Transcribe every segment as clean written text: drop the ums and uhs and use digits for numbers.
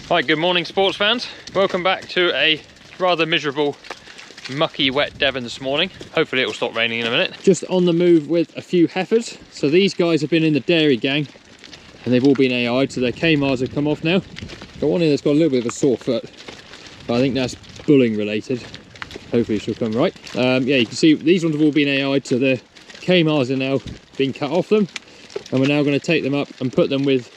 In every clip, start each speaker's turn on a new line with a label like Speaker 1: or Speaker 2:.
Speaker 1: Right, good morning sports fans. Welcome back to a rather miserable, mucky, wet Devon this morning. Hopefully it will stop raining in a minute. Just on the move with a few heifers. So these guys have been in the dairy gang and they've all been AI'd, so their K-Mars have come off now. Got one here that's got a little bit of a sore foot, but I think that's bulling related. Hopefully she'll come right. Yeah, you can see these ones have all been AI'd, so the K-Mars are now being cut off them. And we're now going to take them up and put them with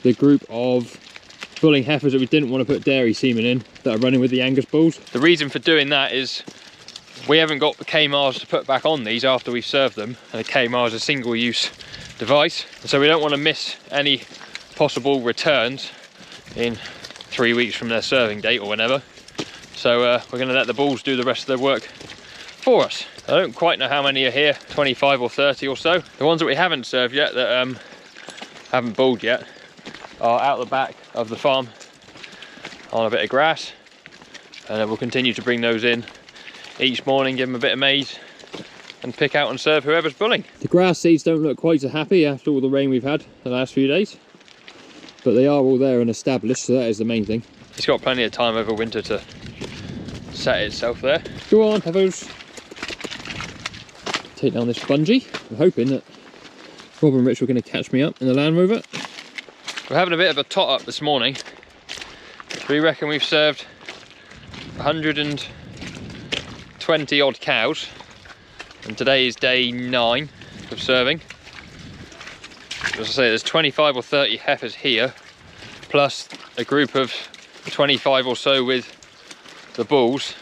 Speaker 1: the group of bulling heifers that we didn't want to put dairy semen in, that are running with the Angus bulls. The reason for doing that is we haven't got the K-Mars to put back on these after we've served them, and the K-Mars is a single-use device, so we don't want to miss any possible returns in 3 weeks from their serving date or whenever. So we're going to let the bulls do the rest of their work for us. I don't quite know how many are here, 25 or 30 or so. The ones that we haven't served yet, that haven't bulled yet, are out the back of the farm on a bit of grass, and we'll continue to bring those in each morning, give them a bit of maize and pick out and serve whoever's bulling. The grass seeds don't look quite so happy after all the rain we've had the last few days, but they are all there and established, so that is the main thing. It's got plenty of time over winter to set itself there. Go on, heifers. Take down this spongy. I'm hoping that Rob and Rich are going to catch me up in the Land Rover. We're having a bit of a tot up this morning. We reckon we've served 120 odd cows, and today is day 9 of serving. As I say, there's 25 or 30 heifers here, plus a group of 25 or so with the bulls.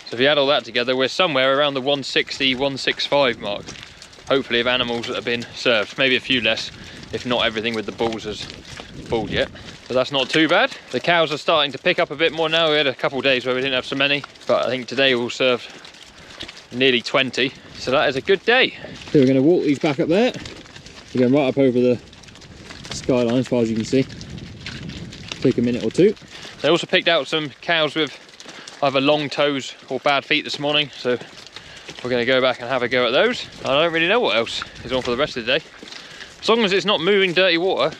Speaker 1: So if you add all that together, we're somewhere around the 160, 165 mark, hopefully, of animals that have been served. Maybe a few less, if not everything with the bulls has bulled yet, but that's not too bad. The cows are starting to pick up a bit more now. We had a couple of days where we didn't have so many, but I think today we'll serve nearly 20, so that is a good day. So we're going to walk these back up there. We're going right up over the skyline as far as you can see. Take a minute or two. They also picked out some cows with either long toes or bad feet this morning, so we're going to go back and have a go at those. I don't really know what else is on for the rest of the day. As long as it's not moving dirty water,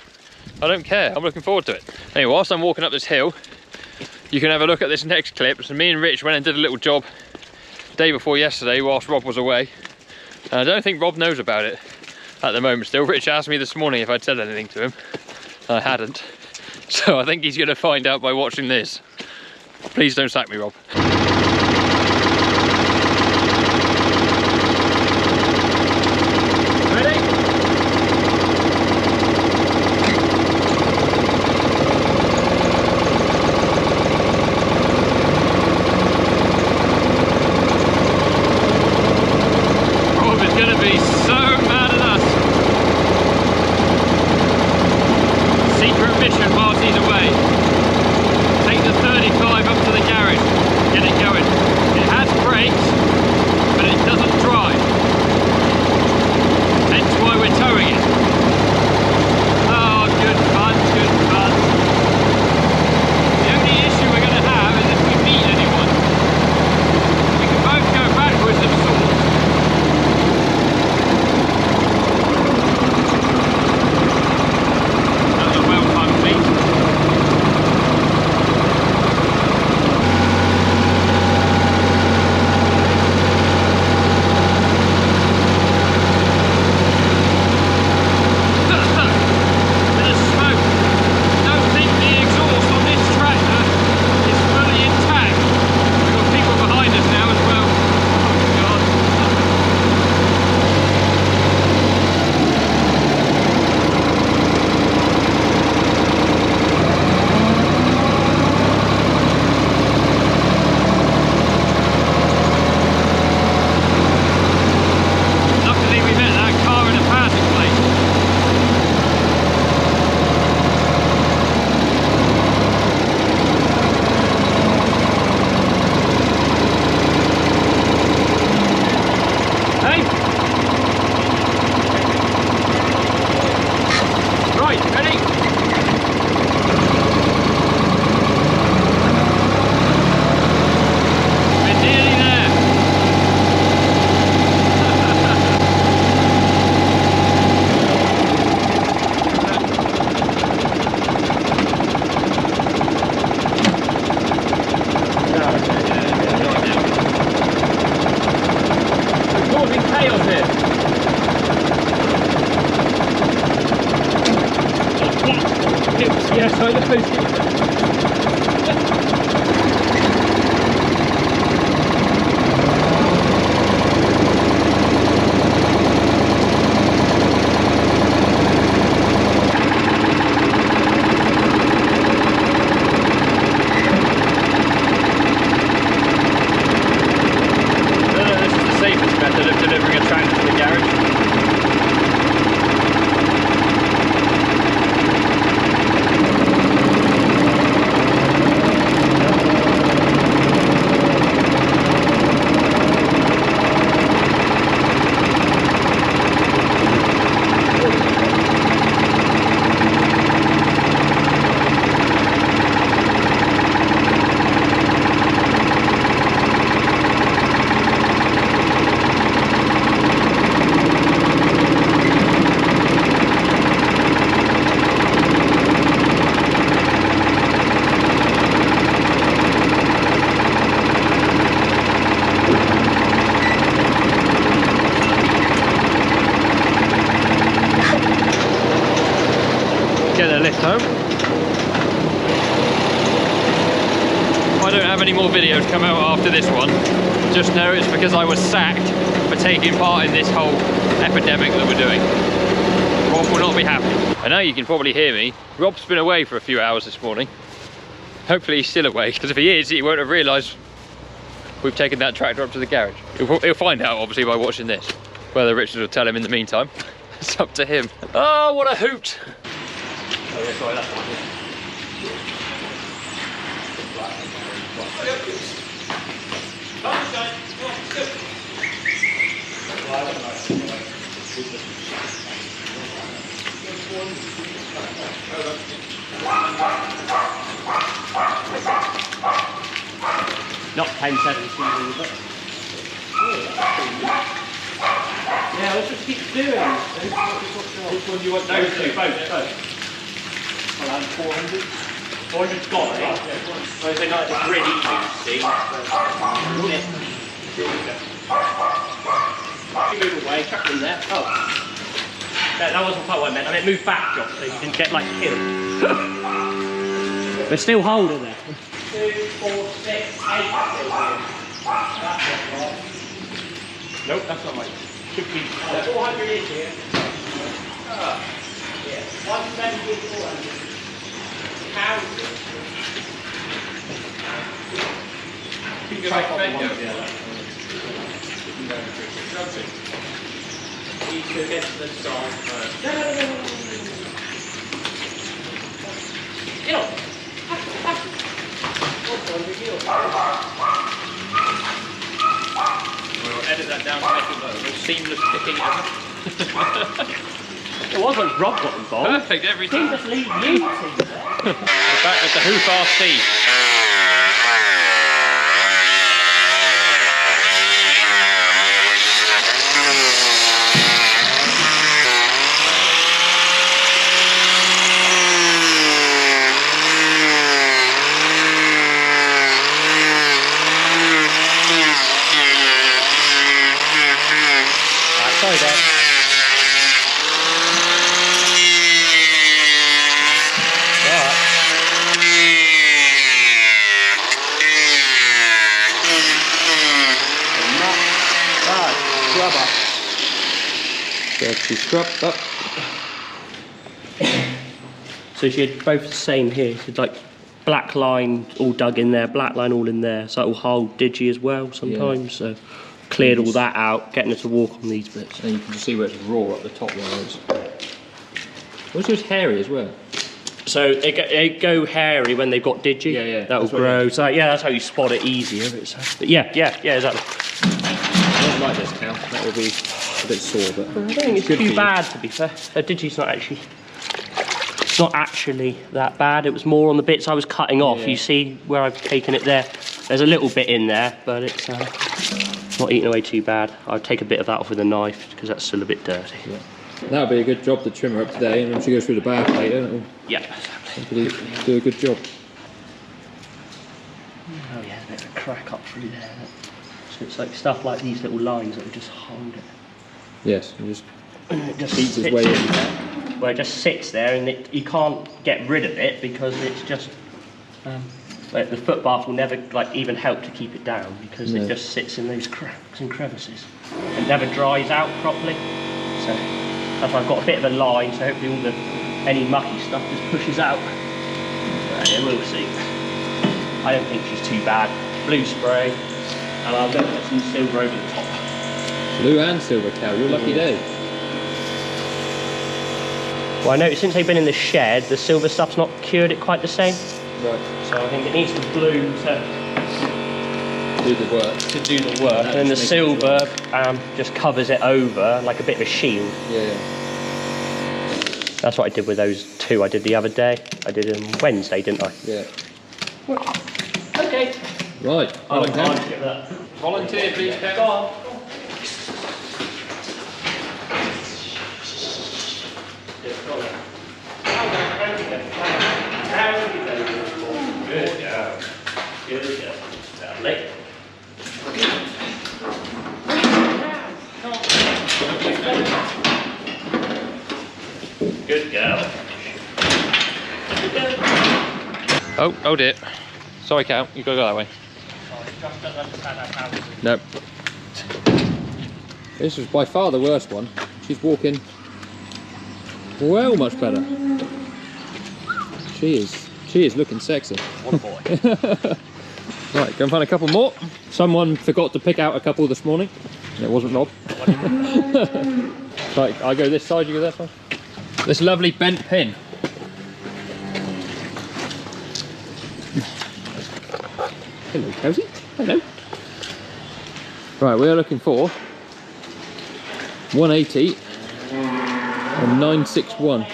Speaker 1: I don't care. I'm looking forward to it. Anyway, whilst I'm walking up this hill, you can have a look at this next clip. So me and Rich went and did a little job the day before yesterday whilst Rob was away. And I don't think Rob knows about it at the moment still. Rich asked me this morning if I'd said anything to him. I hadn't. So I think he's going to find out by watching this. Please don't sack me, Rob. Mission whilst he's away. Take the 35 up to the garage, get it home. I don't have any more videos come out after this one. Just know it's because I was sacked for taking part in this whole epidemic that we're doing. Rob will not be happy. And now you can probably hear me. Rob's been away for a few hours this morning. Hopefully he's still awake, because if he is, he won't have realised we've taken that tractor up to the garage. He'll find out, obviously, by watching this. Whether Richard will tell him in the meantime, it's up to him. Oh, what a hoot! Oh yeah, sorry, that's one.
Speaker 2: Not 10-17, but yeah, let's just keep doing this. Which one do you want? Those two, both. Well, 400. 400's got it. Well, it's not really easy to see. You move away, chuck them there. Oh. No, that wasn't quite what I meant. I meant move back, Josh, so you didn't get like killed. They're still holding there. 2, 4, 6, 8. Nope, that's not right. Should be 400 is here. Yeah, 170 and 400. How? You can go back to need to get to the side first. No. Get on. We'll edit that down to make it low. Seamless picking ever. It wasn't Rob got involved. Perfect every time. Just leave you to there. We're back with the Hoof RC. Sorry, Dad. Scrub up. So she had both the same here. She had like black line all dug in there, black line all in there. So it will hold digi as well sometimes. Yeah. So cleared all that out, getting her to walk on these bits.
Speaker 1: And you can just see where it's raw up the top there. What's yours hairy as well?
Speaker 2: So they go hairy when they've got digi.
Speaker 1: Yeah.
Speaker 2: That will grow. So yeah, that's how you spot it easier. But yeah, exactly.
Speaker 1: I don't like this cow. That will be a bit sore, but
Speaker 2: I don't think it's too bad, to be fair. Her digi's not actually that bad. It was more on the bits I was cutting off. Yeah. You see where I've taken it there. There's a little bit in there, but it's not eating away too bad. I'll take a bit of that off with a knife because that's still a bit dirty.
Speaker 1: Yeah. That'll be a good job to trim her up today, and when she goes through the bath later, it'll hopefully do a good job.
Speaker 2: Oh yeah, there's a crack up through there. So it's like stuff like these little lines that will just hold it.
Speaker 1: Yes, and just
Speaker 2: eats
Speaker 1: its way in.
Speaker 2: where it just sits there and you can't get rid of it because it's just like the foot bath will never like even help to keep it down because it just sits in those cracks and crevices. It never dries out properly. So that's why I've got a bit of a line, so hopefully all any mucky stuff just pushes out. But yeah, we'll see. I don't think she's too bad. Blue spray, and I'm going to put some silver over the top.
Speaker 1: Blue and silver cow, your lucky day.
Speaker 2: Well, I noticed since they've been in the shed, the silver stuff's not cured it quite the same.
Speaker 1: Right.
Speaker 2: So I think it needs the blue to
Speaker 1: do the work.
Speaker 2: And then the silver just covers it over like a bit of a shield.
Speaker 1: Yeah.
Speaker 2: That's what I did with those two I did the other day. I did them Wednesday, didn't I?
Speaker 1: Yeah.
Speaker 2: Okay.
Speaker 1: Right.
Speaker 2: Volunteer, please, Kev. Go on. Good girl. Good girl. Lovely. Good girl. Good girl.
Speaker 1: Oh dear. Sorry, cow. You gotta go that way. Nope. This was by far the worst one. She's walking well much better. She is looking sexy.
Speaker 2: What a boy.
Speaker 1: Right, go and find a couple more. Someone forgot to pick out a couple this morning. It wasn't Rob. Right, I go this side, you go that side. This lovely bent pin. Hello, Cozy. Hello. Right, we are looking for 180 and 961.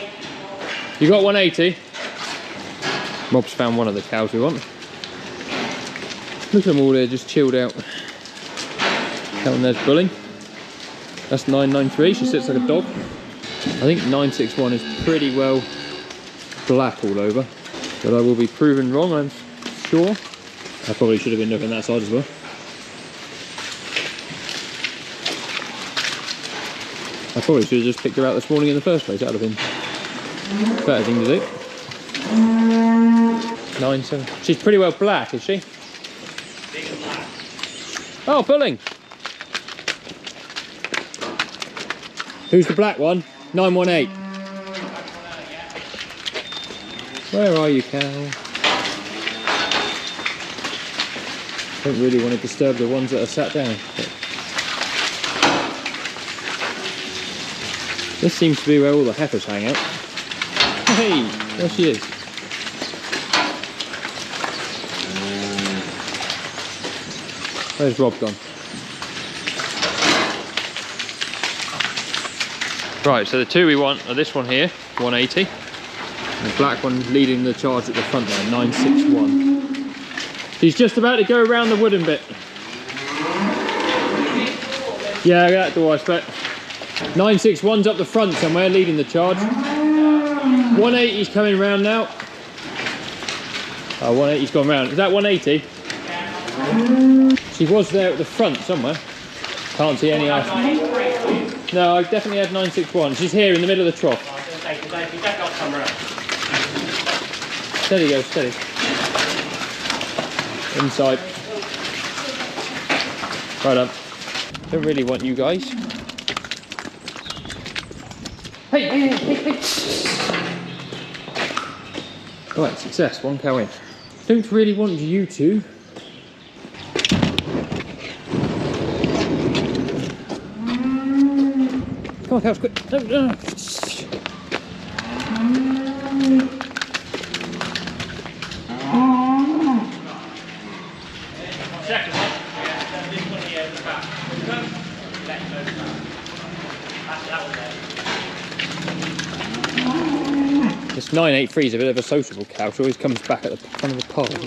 Speaker 1: You got 180? Rob's found one of the cows we want. Look at them all there, just chilled out. And there's Bulling. That's 993, she sits like a dog. I think 961 is pretty well black all over, but I will be proven wrong, I'm sure. I probably should have been looking that side as well. I probably should have just picked her out this morning in the first place. That would have been a better thing to do. 9.7. She's pretty well black, is she?
Speaker 2: Big and black.
Speaker 1: Oh, Bulling. Who's the black one? 918. Where are you, cow? Don't really want to disturb the ones that are sat down. This seems to be where all the heifers hang out. Hey, there she is. Where's Rob gone? Right, so the two we want are this one here, 180. And the black one leading the charge at the front there, 961. She's just about to go around the wooden bit. Yeah, that door I expect. 961's up the front somewhere, leading the charge. 180's coming round now. Oh, 180's gone round. Is that 180? She was there at the front somewhere. Can't see any eye. No, I definitely had 961. She's here in the middle of the trough. Steady, go, steady. Inside. Right up. Don't really want you guys. Hey, hey, hey, hey. Right, success. One cow in. Don't really want you two. Come on, cows, quick. No, no.
Speaker 2: Second one. This one here in the back.
Speaker 1: This 983 is a bit of a sociable cow. She always comes back at the front of the pole.
Speaker 2: Well,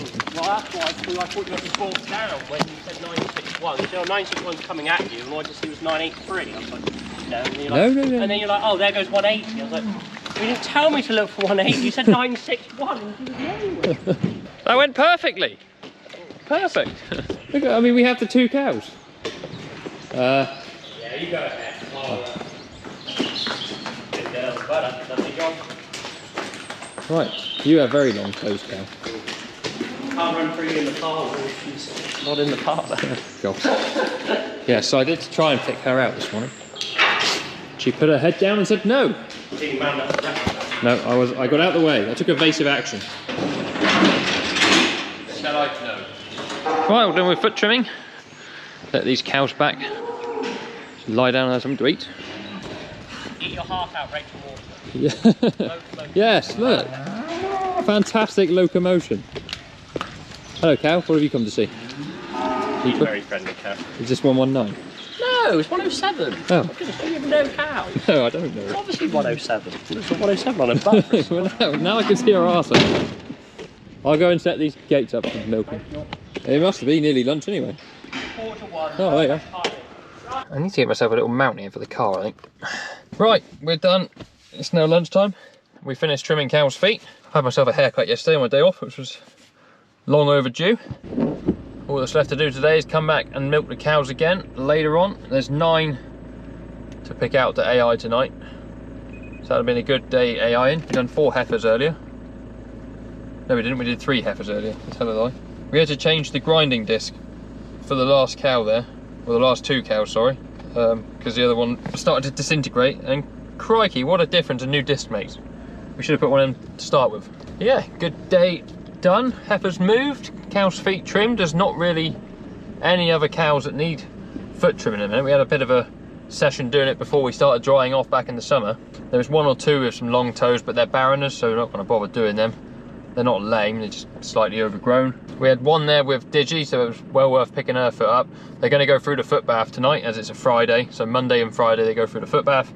Speaker 2: that's why I thought you had to fall down when you said 961. So 961's coming at you, and I just see it was 983. I was like, no. And you're like,
Speaker 1: No.
Speaker 2: And then you're like, oh, there goes 180. I was like, you didn't tell me to look for 180. You said 961, and you was nowhere.
Speaker 1: That went perfectly. Perfect. Look, I mean, we have the two cows.
Speaker 2: Yeah, you go ahead. Good girl.
Speaker 1: Right, you have very long toes, Cal.
Speaker 2: Can't run free in the car, she's not in the car there.
Speaker 1: God. Yeah, so I did try and pick her out this morning. She put her head down and said no. No, I got out of the way. I took evasive action. Said I no. Right, we're done with foot trimming. Let these cows back. Lie down and have something to eat.
Speaker 2: Eat your heart out, Rachel Water.
Speaker 1: Yeah. Yes, look. Fantastic locomotion. Hello, cow. What have you come to see?
Speaker 2: He's very friendly cow.
Speaker 1: Is this 119?
Speaker 2: No, it's 107.
Speaker 1: Oh.
Speaker 2: Goodness, don't even know cows.
Speaker 1: No, I don't know.
Speaker 2: It's obviously 107. There's a 107 on a bus.
Speaker 1: Well, now I can see her arse. I'll go and set these gates up for milking. It must be nearly lunch anyway. Oh, there you go. I need to get myself a little mount here for the car, I think. Right, we're done. It's now lunchtime. We finished trimming cows' feet. I had myself a haircut yesterday on my day off, which was long overdue. All that's left to do today is come back and milk the cows again later on. There's 9 to pick out to AI tonight. So that would have been a good day AIing. We've done 4 heifers earlier. No, we didn't. We did 3 heifers earlier. Tell a lie. We had to change the grinding disc for the last cow there. Well, the last 2 cows, sorry. Because the other one started to disintegrate. And crikey, what a difference a new disc makes. We should have put one in to start with. Yeah, good day done. Heifers moved. Cows' feet trimmed. There's not really any other cows that need foot trimming in a minute. We had a bit of a session doing it before we started drying off back in the summer. There was 1 or 2 with some long toes, but they're barreners, so we're not going to bother doing them. They're not lame, they're just slightly overgrown. We had one there with Digi, so it was well worth picking her foot up. They're going to go through the foot bath tonight, as it's a Friday. So Monday and Friday they go through the foot bath.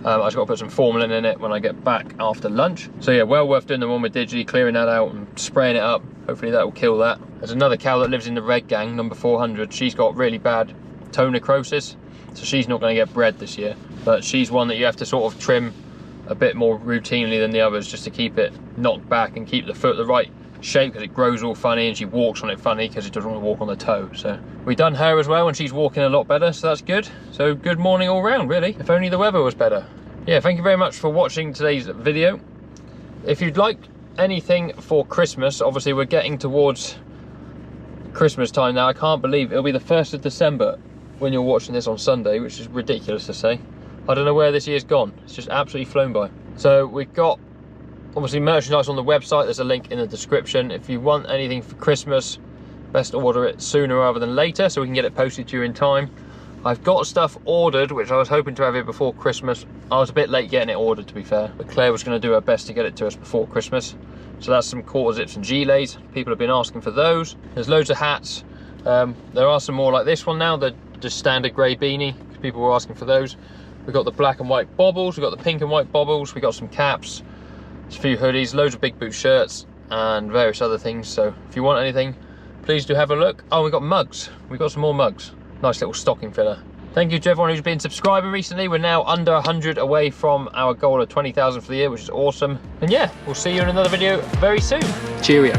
Speaker 1: I just got to put some formalin in it when I get back after lunch. So yeah, well worth doing the one with Digi, clearing that out and spraying it up. Hopefully that will kill that. There's another cow that lives in the red gang, number 400. She's got really bad toe necrosis, so she's not going to get bred this year. But she's one that you have to sort of trim a bit more routinely than the others, just to keep it knocked back and keep the foot the right shape, because it grows all funny and she walks on it funny because it doesn't want to walk on the toe. So we've done her as well and she's walking a lot better, so that's good. So good morning all round, really. If only the weather was better. Yeah, thank you very much for watching today's video. If you'd like anything for Christmas, obviously we're getting towards Christmas time now. I can't believe it'll be the 1st of December when you're watching this on Sunday, which is ridiculous to say. I don't know where this year's gone. It's just absolutely flown by. So we've got obviously merchandise on the website. There's a link in the description. If you want anything for Christmas, best order it sooner rather than later so we can get it posted to you in time. I've got stuff ordered, which I was hoping to have here before Christmas. I was a bit late getting it ordered, to be fair, but Claire was going to do her best to get it to us before Christmas. So that's some quarter zips and gilets. People have been asking for those. There's loads of hats. There are some more like this one now, the just standard grey beanie. People were asking for those. We've got the black and white bobbles, we've got the pink and white bobbles, we've got some caps, a few hoodies, loads of big boot shirts, and various other things. So if you want anything, please do have a look. Oh, we've got mugs. We've got some more mugs. Nice little stocking filler. Thank you to everyone who's been subscribing recently. We're now under 100 away from our goal of 20,000 for the year, which is awesome. And yeah, we'll see you in another video very soon. Cheerio.